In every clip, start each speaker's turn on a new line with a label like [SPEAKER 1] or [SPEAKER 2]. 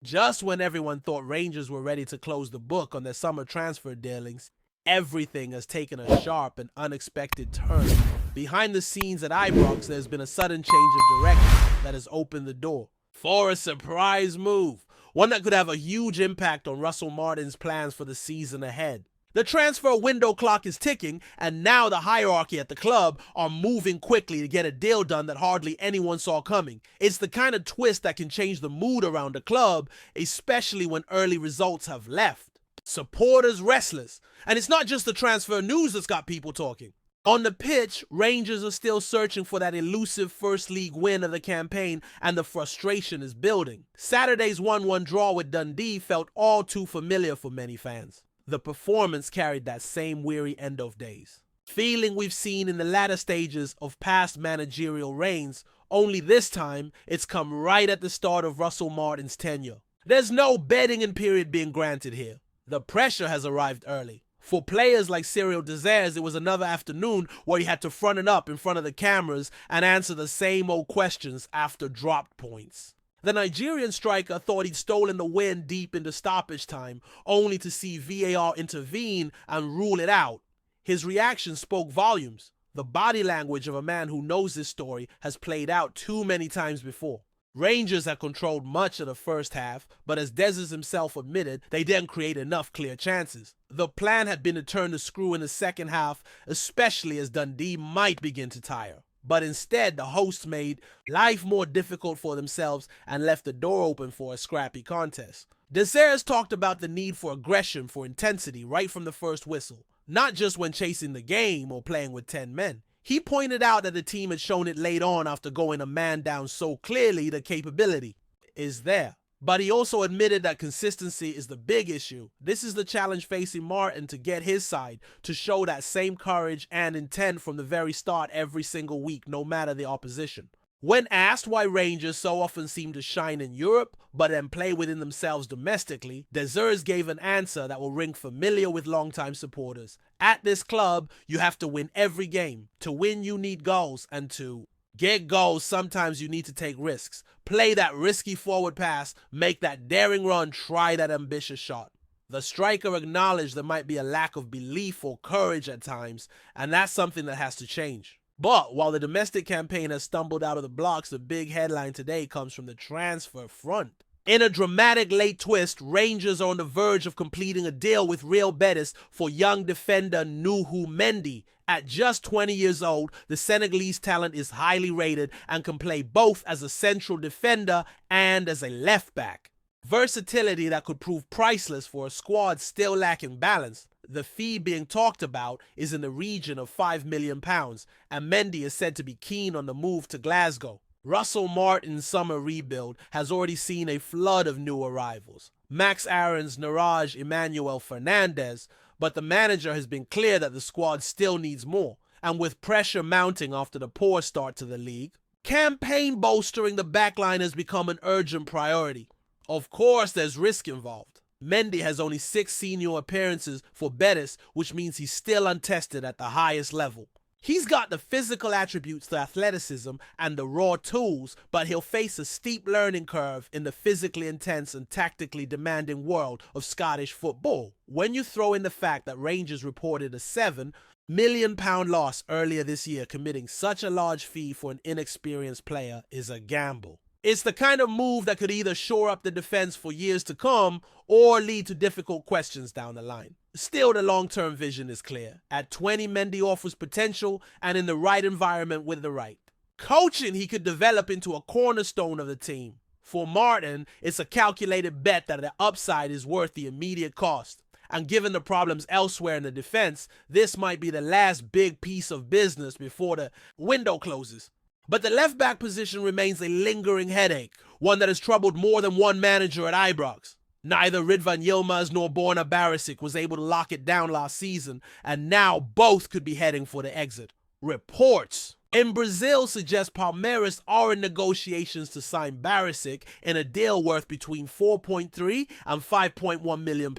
[SPEAKER 1] Just when everyone thought Rangers were ready to close the book on their summer transfer dealings, everything has taken a sharp and unexpected turn. Behind the scenes at Ibrox, there's been a sudden change of direction that has opened the door for a surprise move, one that could have a huge impact on Russell Martin's plans for the season ahead. The transfer window clock is ticking, and now the hierarchy at the club are moving quickly to get a deal done that hardly anyone saw coming. It's the kind of twist that can change the mood around the club, especially when early results have left. Supporters restless, and it's not just the transfer news that's got people talking. On the pitch, Rangers are still searching for that elusive first league win of the campaign, and the frustration is building. Saturday's 1-1 draw with Dundee felt all too familiar for many fans. The performance carried that same weary end of days. Feeling we've seen in the latter stages of past managerial reigns, only this time it's come right at the start of Russell Martin's tenure. There's no bedding-in period being granted here. The pressure has arrived early. For players like Cyril Desires, it was another afternoon where he had to front it up in front of the cameras and answer the same old questions after dropped points. The Nigerian striker thought he'd stolen the win deep into stoppage time, only to see VAR intervene and rule it out. His reaction spoke volumes. The body language of a man who knows this story has played out too many times before. Rangers had controlled much of the first half, but as Dezes himself admitted, they didn't create enough clear chances. The plan had been to turn the screw in the second half, especially as Dundee might begin to tire. But instead, the hosts made life more difficult for themselves and left the door open for a scrappy contest. Desires talked about the need for aggression, for intensity, right from the first whistle, not just when chasing the game or playing with 10 men. He pointed out that the team had shown it late on after going a man down so clearly the capability is there. But he also admitted that consistency is the big issue. This is the challenge facing Martin to get his side, to show that same courage and intent from the very start every single week, no matter the opposition. When asked why Rangers so often seem to shine in Europe, but then play within themselves domestically, Desires gave an answer that will ring familiar with longtime supporters. At this club, you have to win every game. To win, you need goals, and to get goals, sometimes you need to take risks. Play that risky forward pass, make that daring run, try that ambitious shot. The striker acknowledged there might be a lack of belief or courage at times, and that's something that has to change. But while the domestic campaign has stumbled out of the blocks, the big headline today comes from the transfer front. In a dramatic late twist, Rangers are on the verge of completing a deal with Real Betis for young defender Nuhu Mendy. At just 20 years old, the Senegalese talent is highly rated and can play both as a central defender and as a left back. Versatility that could prove priceless for a squad still lacking balance. The fee being talked about is in the region of £5 million, and Mendy is said to be keen on the move to Glasgow. Russell Martin's summer rebuild has already seen a flood of new arrivals. Max Aaron's Niraj Emmanuel Fernandez, but the manager has been clear that the squad still needs more, and with pressure mounting after the poor start to the league, campaign bolstering the backline has become an urgent priority. Of course, there's risk involved. Mendy has only 6 senior appearances for Betis, which means he's still untested at the highest level. He's got the physical attributes, the athleticism, and the raw tools, but he'll face a steep learning curve in the physically intense and tactically demanding world of Scottish football. When you throw in the fact that Rangers reported a £7 million loss earlier this year, committing such a large fee for an inexperienced player is a gamble. It's the kind of move that could either shore up the defense for years to come or lead to difficult questions down the line. Still, the long-term vision is clear. At 20, Mendy offers potential, and in the right environment with the right coaching, he could develop into a cornerstone of the team. For Martin, it's a calculated bet that the upside is worth the immediate cost. And given the problems elsewhere in the defense, this might be the last big piece of business before the window closes. But the left-back position remains a lingering headache, one that has troubled more than one manager at Ibrox. Neither Ridvan Yilmaz nor Borna Barisic was able to lock it down last season, and now both could be heading for the exit. Reports in Brazil suggest Palmeiras are in negotiations to sign Barisic in a deal worth between £4.3 and £5.1 million.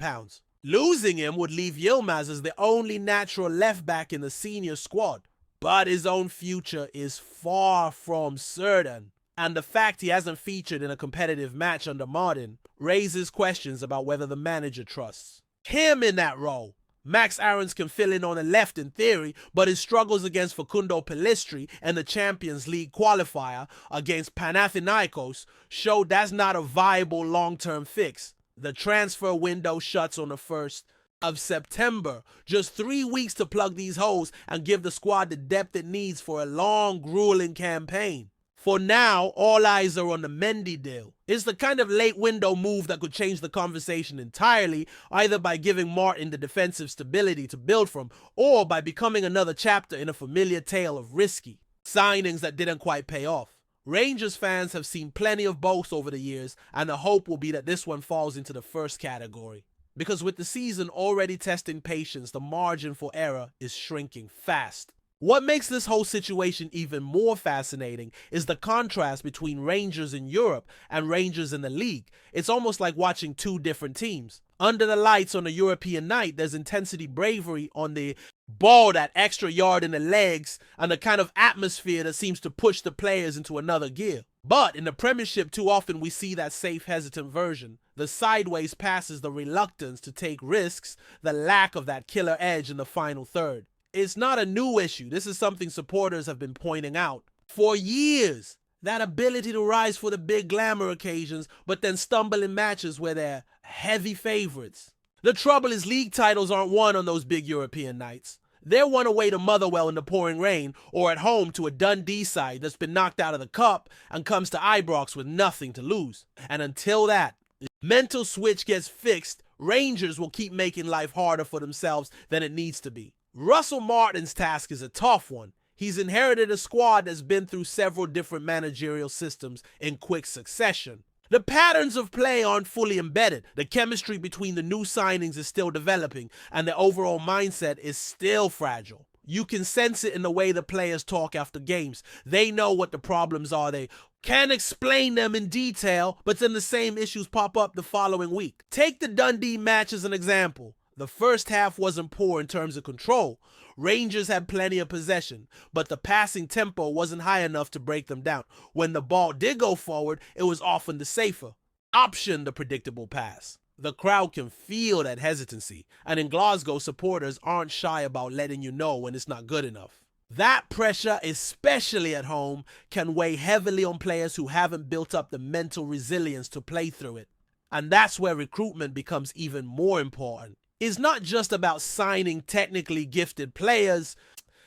[SPEAKER 1] Losing him would leave Yilmaz as the only natural left-back in the senior squad. But his own future is far from certain. and the fact he hasn't featured in a competitive match under Martin raises questions about whether the manager trusts him in that role. Max Aarons can fill in on the left in theory, but his struggles against Facundo Pellistri and the Champions League qualifier against Panathinaikos showed that's not a viable long-term fix. The transfer window shuts on the 1st of September. Just 3 weeks to plug these holes and give the squad the depth it needs for a long, grueling campaign. For now, all eyes are on the Mendy deal. It's the kind of late window move that could change the conversation entirely, either by giving Martin the defensive stability to build from, or by becoming another chapter in a familiar tale of risky signings that didn't quite pay off. Rangers fans have seen plenty of both over the years, and the hope will be that this one falls into the first category. Because with the season already testing patience, the margin for error is shrinking fast. What makes this whole situation even more fascinating is the contrast between Rangers in Europe and Rangers in the league. It's almost like watching two different teams. Under the lights on a European night, there's intensity, bravery on the ball, that extra yard in the legs, and the kind of atmosphere that seems to push the players into another gear. But in the Premiership, too often we see that safe, hesitant version. The sideways passes, the reluctance to take risks, the lack of that killer edge in the final third. It's not a new issue. This is something supporters have been pointing out for years. That ability to rise for the big glamour occasions, but then stumble in matches where they're heavy favorites. The trouble is league titles aren't won on those big European nights. They're won away to Motherwell in the pouring rain, or at home to a Dundee side that's been knocked out of the cup and comes to Ibrox with nothing to lose. And until that mental switch gets fixed, Rangers will keep making life harder for themselves than it needs to be. Russell Martin's task is a tough one. He's inherited a squad that's been through several different managerial systems in quick succession. The patterns of play aren't fully embedded. The chemistry between the new signings is still developing, and the overall mindset is still fragile. You can sense it in the way the players talk after games. They know what the problems are. They can't explain them in detail, but then the same issues pop up the following week. Take the Dundee match as an example. The first half wasn't poor in terms of control. Rangers had plenty of possession, but the passing tempo wasn't high enough to break them down. When the ball did go forward, it was often the safer option, the predictable pass. The crowd can feel that hesitancy, and in Glasgow, supporters aren't shy about letting you know when it's not good enough. That pressure, especially at home, can weigh heavily on players who haven't built up the mental resilience to play through it. And that's where recruitment becomes even more important. It's not just about signing technically gifted players.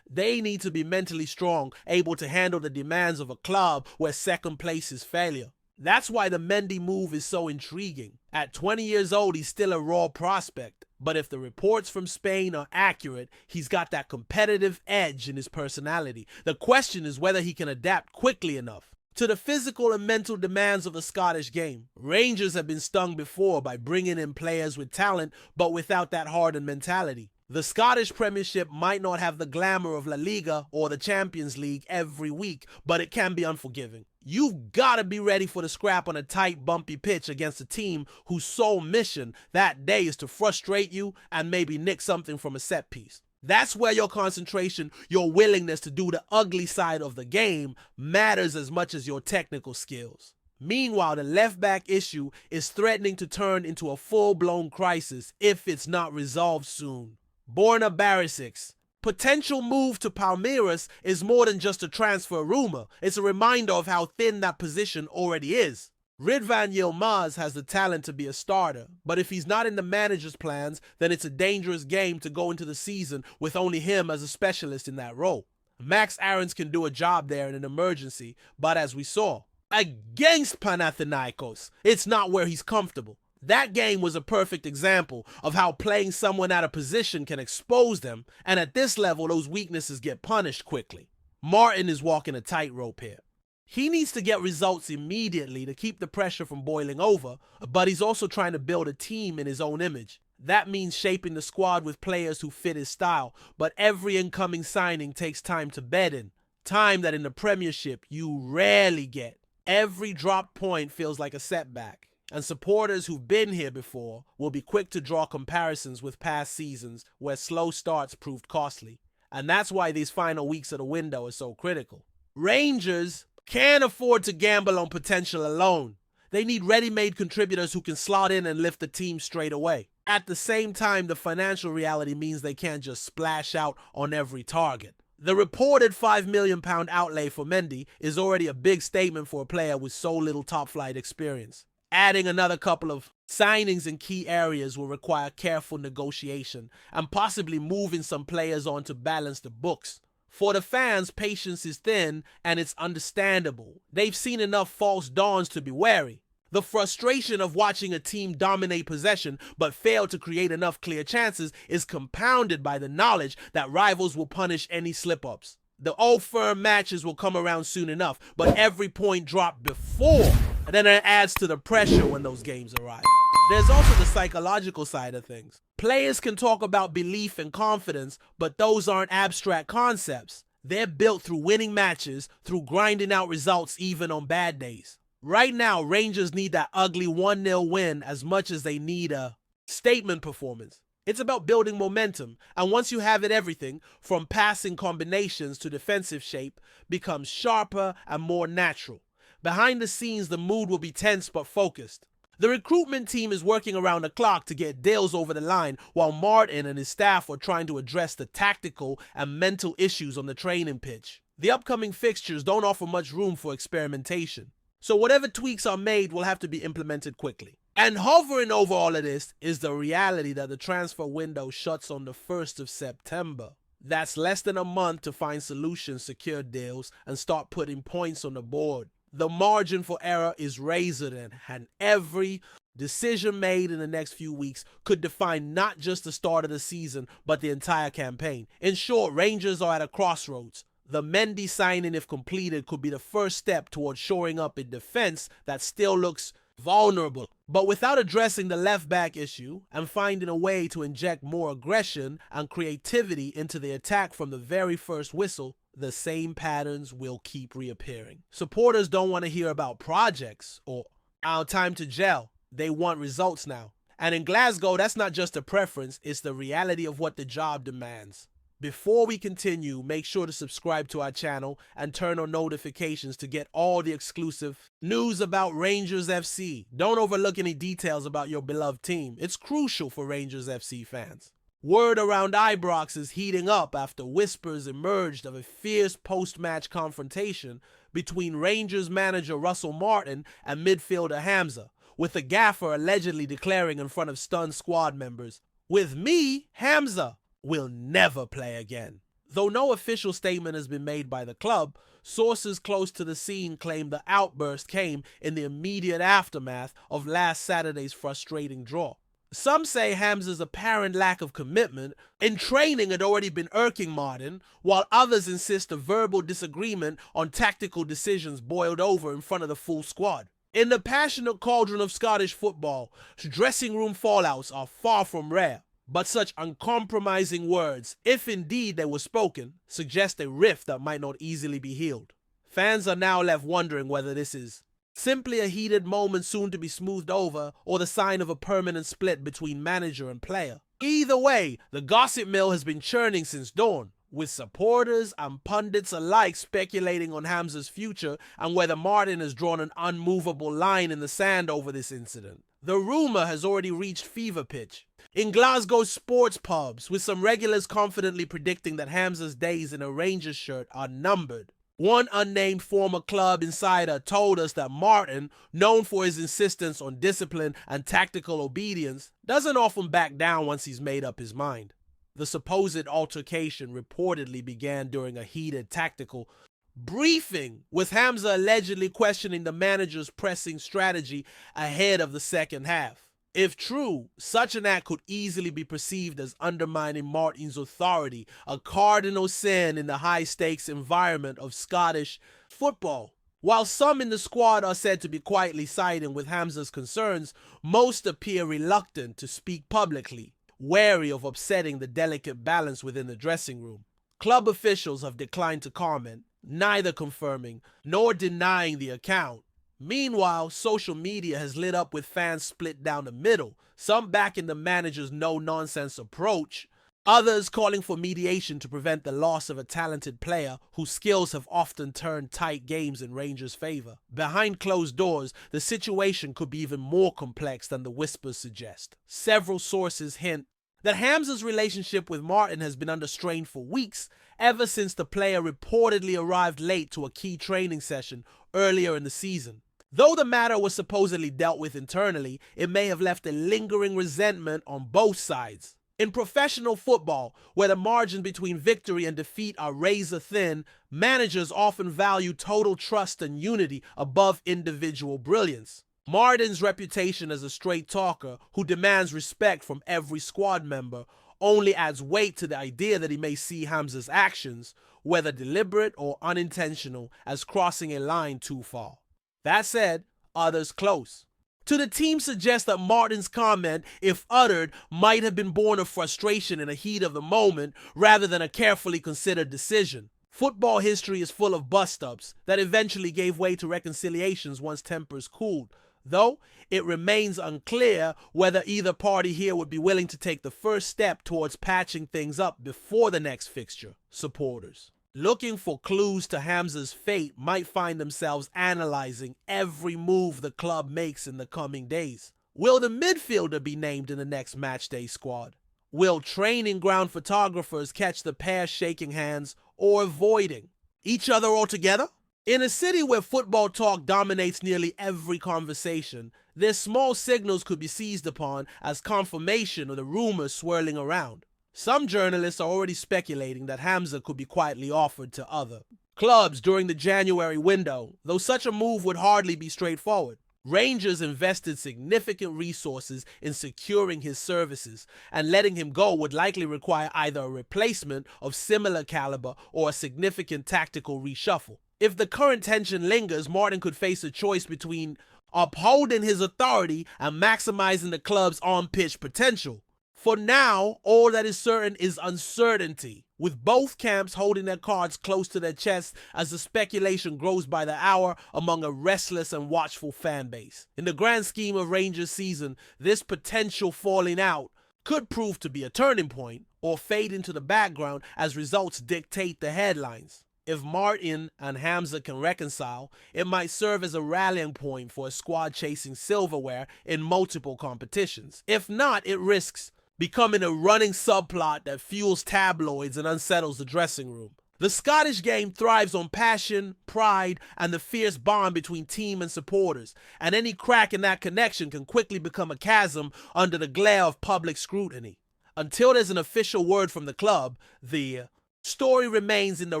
[SPEAKER 1] They need to be mentally strong, able to handle the demands of a club where second place is failure. That's why the Mendy move is so intriguing. At 20 years old, he's still a raw prospect. But if the reports from Spain are accurate, he's got that competitive edge in his personality. The question is whether he can adapt quickly enough to the physical and mental demands of the Scottish game. Rangers have been stung before by bringing in players with talent, but without that hardened mentality. The Scottish Premiership might not have the glamour of La Liga or the Champions League every week, but it can be unforgiving. You've got to be ready for the scrap on a tight, bumpy pitch against a team whose sole mission that day is to frustrate you and maybe nick something from a set piece. That's where your concentration, your willingness to do the ugly side of the game matters as much as your technical skills. Meanwhile, the left-back issue is threatening to turn into a full-blown crisis if it's not resolved soon. Borna Barisic's potential move to Palmeiras is more than just a transfer rumor. It's a reminder of how thin that position already is. Ridvan Yilmaz has the talent to be a starter, but if he's not in the manager's plans, then it's a dangerous game to go into the season with only him as a specialist in that role. Max Aarons can do a job there in an emergency, but as we saw, against Panathinaikos, it's not where he's comfortable. That game was a perfect example of how playing someone out of position can expose them, and at this level, those weaknesses get punished quickly. Martin is walking a tightrope here. He needs to get results immediately to keep the pressure from boiling over, but he's also trying to build a team in his own image. That means shaping the squad with players who fit his style, but every incoming signing takes time to bed in. Time that in the Premiership you rarely get. Every dropped point feels like a setback, and supporters who've been here before will be quick to draw comparisons with past seasons where slow starts proved costly. And that's why these final weeks of the window are so critical. Rangers can't afford to gamble on potential alone. They need ready-made contributors who can slot in and lift the team straight away. At the same time, the financial reality means they can't just splash out on every target. The reported £5 million outlay for Mendy is already a big statement for a player with so little top-flight experience. Adding another couple of signings in key areas will require careful negotiation and possibly moving some players on to balance the books. For the fans, patience is thin and it's understandable. They've seen enough false dawns to be wary. The frustration of watching a team dominate possession but fail to create enough clear chances is compounded by the knowledge that rivals will punish any slip-ups. The old firm matches will come around soon enough, but every point dropped before, and then it adds to the pressure when those games arrive. There's also the psychological side of things. Players can talk about belief and confidence, but those aren't abstract concepts. They're built through winning matches, through grinding out results even on bad days. Right now, Rangers need that ugly 1-0 win as much as they need a statement performance. It's about building momentum, and once you have it, everything, from passing combinations to defensive shape, becomes sharper and more natural. Behind the scenes, the mood will be tense but focused. The recruitment team is working around the clock to get deals over the line, while Martin and his staff are trying to address the tactical and mental issues on the training pitch. The upcoming fixtures don't offer much room for experimentation, so whatever tweaks are made will have to be implemented quickly. And hovering over all of this is the reality that the transfer window shuts on the 1st of September. That's less than a month to find solutions, secure deals, and start putting points on the board. The margin for error is razor thin, and every decision made in the next few weeks could define not just the start of the season, but the entire campaign. In short, Rangers are at a crossroads. The Mendy signing, if completed, could be the first step towards shoring up a defense that still looks vulnerable. But without addressing the left back issue and finding a way to inject more aggression and creativity into the attack from the very first whistle, the same patterns will keep reappearing. Supporters don't want to hear about projects or our time to gel. They want results now. And in Glasgow, that's not just a preference, it's the reality of what the job demands. Before we continue, make sure to subscribe to our channel and turn on notifications to get all the exclusive news about Rangers FC. Don't overlook any details about your beloved team. It's crucial for Rangers FC fans. Word around Ibrox is heating up after whispers emerged of a fierce post-match confrontation between Rangers manager Russell Martin and midfielder HAMZA, with the gaffer allegedly declaring in front of stunned squad members, "With me, HAMZA will never play again." Though no official statement has been made by the club, sources close to the scene claim the outburst came in the immediate aftermath of last Saturday's frustrating draw. Some say HAMZA's apparent lack of commitment in training had already been irking Martin, while others insist a verbal disagreement on tactical decisions boiled over in front of the full squad. In the passionate cauldron of Scottish football, dressing room fallouts are far from rare. But such uncompromising words, if indeed they were spoken, suggest a rift that might not easily be healed. Fans are now left wondering whether this is simply a heated moment soon to be smoothed over, or the sign of a permanent split between manager and player. Either way, the gossip mill has been churning since dawn, with supporters and pundits alike speculating on HAMZA's future and whether Martin has drawn an unmovable line in the sand over this incident. The rumor has already reached fever pitch in Glasgow sports pubs, with some regulars confidently predicting that HAMZA's days in a Rangers shirt are numbered. One unnamed former club insider told us that Martin, known for his insistence on discipline and tactical obedience, doesn't often back down once he's made up his mind. The supposed altercation reportedly began during a heated tactical briefing, with HAMZA allegedly questioning the manager's pressing strategy ahead of the second half. If true, such an act could easily be perceived as undermining Martin's authority, a cardinal sin in the high-stakes environment of Scottish football. While some in the squad are said to be quietly siding with HAMZA's concerns, most appear reluctant to speak publicly, wary of upsetting the delicate balance within the dressing room. Club officials have declined to comment, neither confirming nor denying the account. Meanwhile, social media has lit up with fans split down the middle, some backing the manager's no-nonsense approach, Others calling for mediation to prevent the loss of a talented player whose skills have often turned tight games in Rangers' favor. Behind closed doors, the situation could be even more complex than the whispers suggest. Several sources hint that HAMZA's relationship with Martin has been under strain for weeks, ever since the player reportedly arrived late to a key training session earlier in the season. Though the matter was supposedly dealt with internally, it may have left a lingering resentment on both sides. In professional football, where the margins between victory and defeat are razor thin, managers often value total trust and unity above individual brilliance. Martin's reputation as a straight talker who demands respect from every squad member only adds weight to the idea that he may see HAMZA's actions, whether deliberate or unintentional, as crossing a line too far. That said, others close to the team suggest that Martin's comment, if uttered, might have been born of frustration in the heat of the moment rather than a carefully considered decision. Football history is full of bust-ups that eventually gave way to reconciliations once tempers cooled, though it remains unclear whether either party here would be willing to take the first step towards patching things up before the next fixture. Supporters looking for clues to HAMZA's fate might find themselves analyzing every move the club makes in the coming days. Will the midfielder be named in the next matchday squad? Will training ground photographers catch the pair shaking hands or avoiding each other altogether? In a city where football talk dominates nearly every conversation, their small signals could be seized upon as confirmation of the rumors swirling around. Some journalists are already speculating that HAMZA could be quietly offered to other clubs during the January window, though such a move would hardly be straightforward. Rangers invested significant resources in securing his services, and letting him go would likely require either a replacement of similar caliber or a significant tactical reshuffle. If the current tension lingers, Martin could face a choice between upholding his authority and maximizing the club's on-pitch potential. For now, all that is certain is uncertainty, with both camps holding their cards close to their chests as the speculation grows by the hour among a restless and watchful fan base. In the grand scheme of Rangers' season, this potential falling out could prove to be a turning point or fade into the background as results dictate the headlines. If Martin and HAMZA can reconcile, it might serve as a rallying point for a squad chasing silverware in multiple competitions. If not, it risks becoming a running subplot that fuels tabloids and unsettles the dressing room. The Scottish game thrives on passion, pride, and the fierce bond between team and supporters, and any crack in that connection can quickly become a chasm under the glare of public scrutiny. Until there's an official word from the club, the story remains in the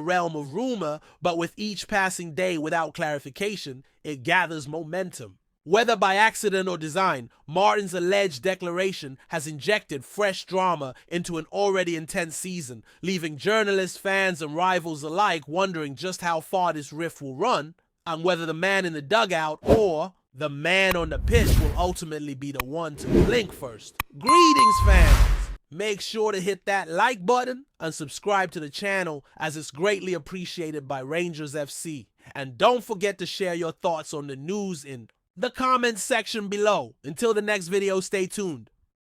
[SPEAKER 1] realm of rumor, but with each passing day without clarification, it gathers momentum. Whether by accident or design, Martin's alleged declaration has injected fresh drama into an already intense season, leaving journalists, fans, and rivals alike wondering just how far this rift will run, and whether the man in the dugout or the man on the pitch will ultimately be the one to blink first. Greetings, fans! Make sure to hit that like button and subscribe to the channel, as it's greatly appreciated by Rangers FC. And don't forget to share your thoughts on the news in the comments section below. Until the next video, stay tuned.